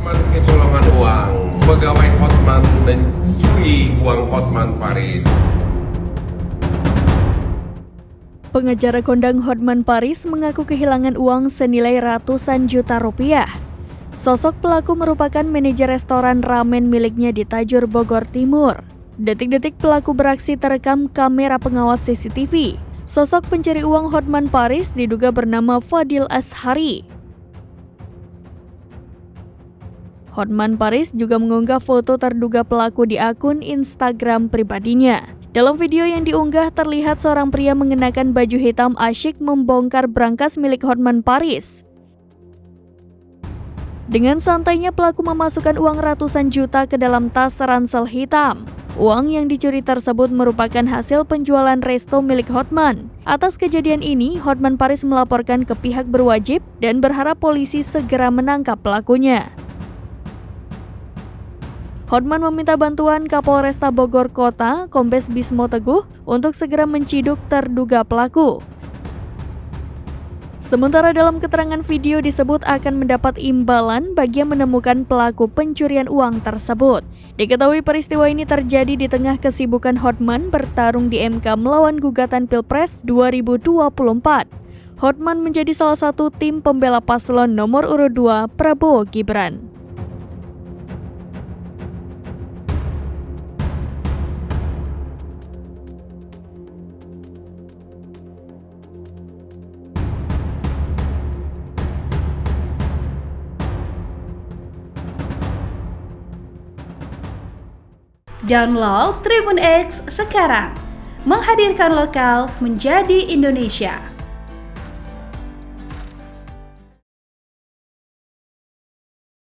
Hotman kecolongan uang. Pegawai Hotman mencuri uang Hotman Paris. Pengacara kondang Hotman Paris mengaku kehilangan uang senilai ratusan juta rupiah. Sosok pelaku merupakan manajer restoran ramen miliknya di Tajur, Bogor Timur. Detik-detik pelaku beraksi terekam kamera pengawas CCTV. Sosok pencuri uang Hotman Paris diduga bernama Fadil Ashari. Hotman Paris juga mengunggah foto terduga pelaku di akun Instagram pribadinya. Dalam video yang diunggah terlihat seorang pria mengenakan baju hitam asyik membongkar brankas milik Hotman Paris. Dengan santainya pelaku memasukkan uang ratusan juta ke dalam tas ransel hitam. Uang yang dicuri tersebut merupakan hasil penjualan resto milik Hotman. Atas kejadian ini, Hotman Paris melaporkan ke pihak berwajib dan berharap polisi segera menangkap pelakunya. Hotman meminta bantuan Kapolresta Bogor Kota, Kombes Bismo Teguh, untuk segera menciduk terduga pelaku. Sementara dalam keterangan video disebut akan mendapat imbalan bagi yang menemukan pelaku pencurian uang tersebut. Diketahui peristiwa ini terjadi di tengah kesibukan Hotman bertarung di MK melawan gugatan Pilpres 2024. Hotman menjadi salah satu tim pembela paslon nomor urut 2 Prabowo Gibran. Download Tribun X sekarang, menghadirkan lokal menjadi Indonesia.